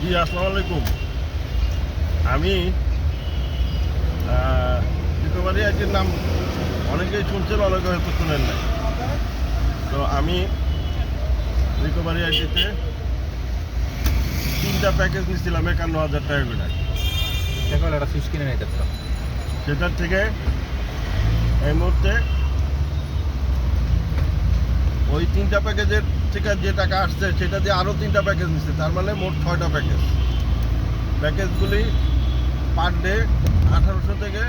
জি আসসালামু আলাইকুম। আমি রিকভারি আইটির নাম অনেকেই শুনছেন, অনেকে হয়তো শুনেন নাই। তো আমি রিকভারি আইটিতে 3টা প্যাকেজ নিয়েছিলাম 51,000 টাকা করে। এখন একটা সুইচ কিনে নিতে পারতাম। সেটার থেকে এই মুহূর্তে ওই 3টা প্যাকেজের থেকে যে টাকা আসছে সেটা দিয়ে আরও 3টা প্যাকেজ নিচ্ছে, তার মানে মোট 6টা প্যাকেজ। প্যাকেজগুলি পার ডে 1800 থেকে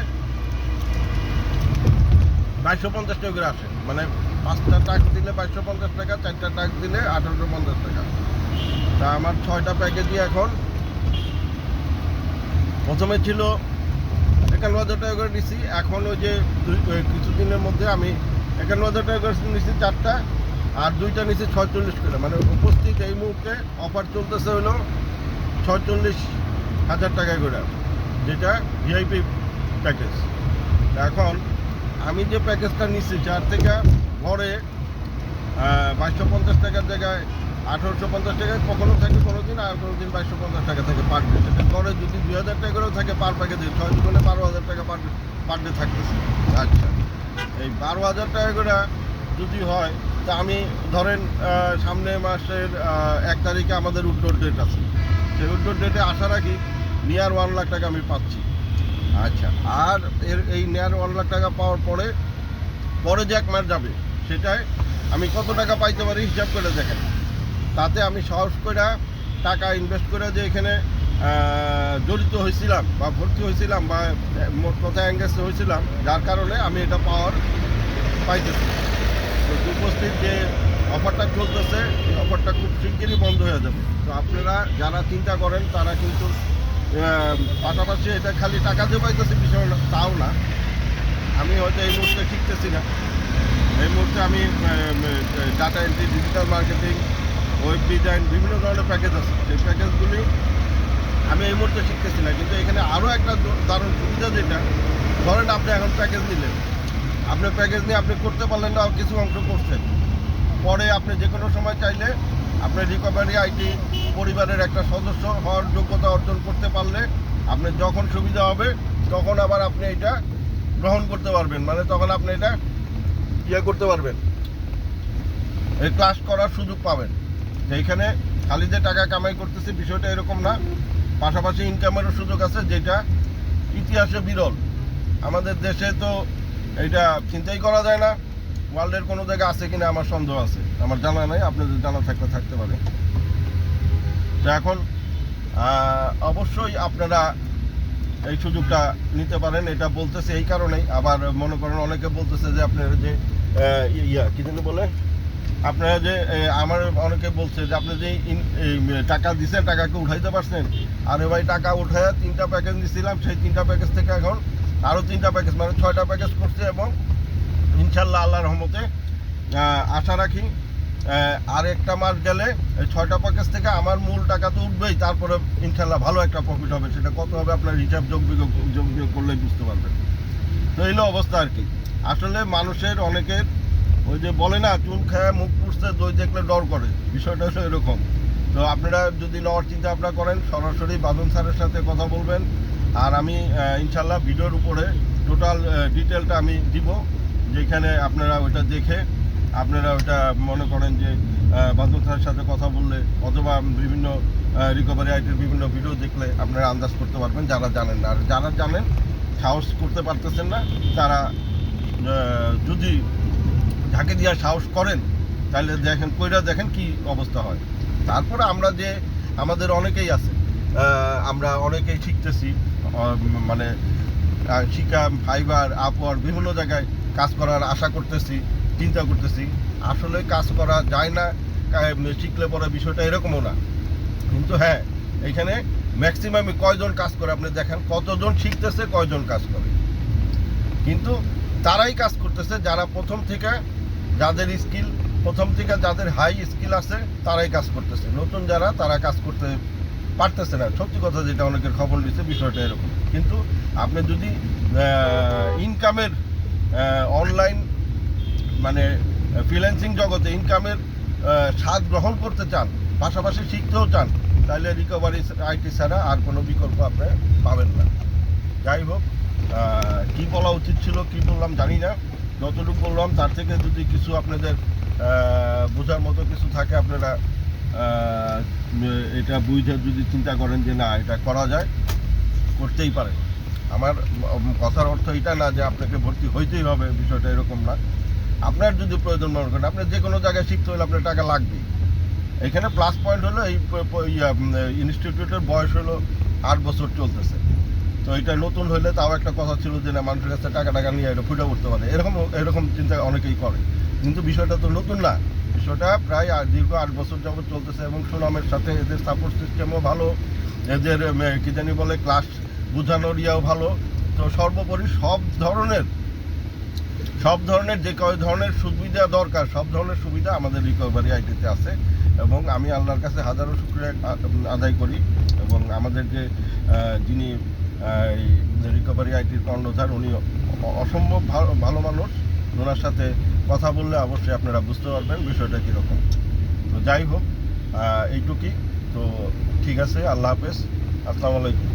2250 টাকা করে আসে, মানে 5টা টাকা দিলে 2250 টাকা, 4টা টাকা দিলে 1850 টাকা। তা আমার 6টা প্যাকেজই এখন, প্রথমে ছিল 51,000 টাকা করে নিচ্ছি, এখন ওই যে কিছুদিনের মধ্যে আমি 51,000 টাকা করে নিচ্ছি 4টা, আর 2টা নিচ্ছি 46 করে, মানে উপস্থিত এই মুহূর্তে অফার চলতেছে হলো 46,000 টাকা করে, যেটা ভিআইপি প্যাকেজ। এখন আমি যে প্যাকেজটা নিচ্ছি 4 থেকে ঘরে 2250 টাকার জায়গায় 1850 টাকায় কখনো থাকে কোনো দিন, আর কোনো দিন 2250 টাকা থাকে পার ডে। সেটা ঘরে যদি 2,000 টাকা করেও থাকে পার প্যাকেজে, 6 দুগুণে 12,000 টাকা পার ডে থাকতেছে। আচ্ছা, এই 12,000 টাকা করে যদি হয়, তা আমি ধরেন সামনে মাসের 1 তারিখে আমাদের উড্ডোর ডেট আছে, সেই উড্ডোর ডেটে আশা রাখি নিয়ার 1 লাখ টাকা আমি পাচ্ছি। আচ্ছা, আর এই নিয়ার 1 লাখ টাকা পাওয়ার পরে যে 1 মাস যাবে, সেটায় আমি কত টাকা পাইতে পারি হিসাব করে দেখেন। তাতে আমি সাহস করে টাকা ইনভেস্ট করে যে এখানে জড়িত হয়েছিলাম বা ভর্তি হয়েছিলাম বা মোট কথা এঙ্গেজ হয়েছিলাম, যার কারণে আমি এটা পাইতেছি। তো উপস্থিত যে অফারটা চলতেছে, এই অফারটা খুব শিগগিরই বন্ধ হয়ে যাবে। তো আপনারা যারা চিন্তা করেন তারা কিন্তু পাশাপাশি এটা খালি টাকা দিয়ে পাইতেছি বিষয় তাও না। আমি হয়তো এই মুহূর্তে শিখতেছি না, এই মুহূর্তে আমি data entry, digital marketing, web design, বিভিন্ন ধরনের প্যাকেজ আছে, সেই প্যাকেজগুলি আমি এই মুহূর্তে শিখতেছি না। কিন্তু এখানে আরও একটা দারুণ সুবিধা, যেটা ধরেন আপনি এখন প্যাকেজ নিলেন, আপনি প্যাকেজ নিয়ে আপনি করতে পারলেন না, কিছু অংশ করছেন, পরে আপনি যে কোনো সময় চাইলে আপনার রিকভারি আইটি পরিবারের একটা সদস্য হওয়ার যোগ্যতা অর্জন করতে পারলে আপনার যখন সুবিধা হবে তখন আবার আপনি এটা গ্রহণ করতে পারবেন, মানে তখন আপনি এটা করতে পারবেন, এই ক্লাস করার সুযোগ পাবেন। এইখানে খালি যে টাকা কামাই করতেছি বিষয়টা এরকম না, পাশাপাশি ইনকামেরও সুযোগ আছে, যেটা ইতিহাসে বিরল। আমাদের দেশে তো এইটা চিন্তাই করা যায় না, ওয়ার্ল্ডের কোনো জায়গায় আছে কিনা আমার সন্দেহ আছে, আমার জানা নাই, আপনাদের জানা থাকতে পারে। তো এখন অবশ্যই আপনারা এই সুযোগটা নিতে পারেন, এটা বলতেছে এই কারণেই। আবার মনে করেন অনেকে বলতেছে যে আপনারা যে কি যেন বলে, আপনারা যে আমার অনেকে বলছে যে আপনি যে টাকা দিচ্ছেন, টাকাকে উঠাইতে পারছেন। আরে ভাই, টাকা উঠাইয়া 3টা প্যাকেজ দিয়েছিলাম, সেই 3টা প্যাকেজ থেকে এখন আরও 3টা প্যাকেজ, মানে 6টা প্যাকেজ করছে, এবং ইনশাল্লাহ আল্লাহর রহমতে আশা রাখি আর একটা মাস গেলে এই 6টা প্যাকেজ থেকে আমার মূল টাকা তো উঠবেই, তারপরে ইনশাল্লাহ ভালো একটা প্রফিট হবে। সেটা কত হবে আপনার হিসাব যোগ বিয়োগ করলেই বুঝতে পারবেন। তো এইলো অবস্থা আর কি। আসলে মানুষের অনেকের ওই যে বলে না, চুন খায় মুখ পুষতে দই দেখলে ডর করে, বিষয়টা হলো এরকম। তো আপনারা যদি নেওয়ার চিন্তা ভাবনা করেন, সরাসরি বাদন স্যারের সাথে কথা বলবেন, আর আমি ইনশাল্লাহ ভিডিওর উপরে টোটাল ডিটেলটা আমি দিব, যেখানে আপনারা ওইটা দেখে আপনারা ওইটা মনে করেন যে বাদন স্যারের সাথে কথা বললে, অথবা বিভিন্ন রিকভারি আইটির বিভিন্ন ভিডিও দেখলে আপনারা আন্দাজ করতে পারবেন, যারা জানেন না। আর যারা জানেন, সাহস করতে পারতেছেন না, তারা যদি ঝাঁকে দিয়া সাহস করেন, তাহলে দেখেন কি অবস্থা হয়। তারপরে আমরা যে আমাদের অনেকেই আছে, আমরা অনেকেই শিখতেছি, মানে শিখা, ফাইবার, আপওয়ার্ক, বিভিন্ন জায়গায় কাজ করার আশা করতেছি, চিন্তা করতেছি। আসলে কাজ করা যায় না শিখলে পরে, বিষয়টা এরকমও না। কিন্তু হ্যাঁ, এখানে ম্যাক্সিমাম কয়জন কাজ করে আপনি দেখেন, কতজন শিখতেছে, কয়জন কাজ করে। কিন্তু তারাই কাজ করতেছে যারা প্রথম থেকে, যাদের স্কিল প্রথম থেকে, যাদের হাই স্কিল আছে, তারাই কাজ করতেছে। নতুন যারা, তারা কাজ করতে পারতেছে না। সত্যি কথা, যেটা অনেকের খবর নিচ্ছে, বিষয়টা এরকম। কিন্তু আপনি যদি ইনকামের অনলাইন, মানে ফ্রিল্যান্সিং জগতে ইনকামের স্বাদ গ্রহণ করতে চান, পাশাপাশি শিখতেও চান, তাহলে রিকভারি আইটি ছাড়া আর কোনো বিকল্প আপনি পাবেন না। যাই হোক, কী বলা উচিত ছিল কী বললাম জানি না, যতটুকু বললাম তার থেকে যদি কিছু আপনাদের বোঝার মতো কিছু থাকে, আপনারা এটা বুঝে যদি চিন্তা করেন যে না এটা করা যায়, করতেই পারেন। আমার কথার অর্থ এটা না যে আপনাকে ভর্তি হইতেই হবে, বিষয়টা এরকম না। আপনার যদি প্রয়োজন মনে করেন, আপনার যে কোনো জায়গায় শিখতে হলে আপনার টাকা লাগবেই। এখানে প্লাস পয়েন্ট হলো এই ইনস্টিটিউটের বয়স হলো 8 বছর চলতেছে। তো এটা নতুন হলে তাও একটা কথা ছিল যে না, মানুষের কাছে টাকা নিয়ে এটা ফুটে উঠতে পারে, এরকম চিন্তা অনেকেই করে। কিন্তু বিষয়টা তো নতুন না, বিষয়টা প্রায় দীর্ঘ 8 বছর যাবত চলতেছে এবং সুনামের সাথে। এদের সাপোর্ট সিস্টেমও ভালো, এদের কী জানি বলে ক্লাস বোঝানোর ইয়াও ভালো। তো সর্বোপরি সব ধরনের যে কয় ধরনের সুবিধা দরকার, সব ধরনের সুবিধা আমাদের রিকভারি আইটিতে আছে। এবং আমি আল্লাহর কাছে হাজারো শুকরিয়া আদায় করি। এবং আমাদের যে যিনি রিকভারি আইটির কর্ণধার, উনি অসম্ভব ভালো মানুষ। ওনার সাথে কথা বললে অবশ্যই আপনারা বুঝতে পারবেন বিষয়টা কীরকম। তো যাই হোক, এইটুকুই। তো ঠিক আছে, আল্লাহ হাফেজ, আসসালামু আলাইকুম।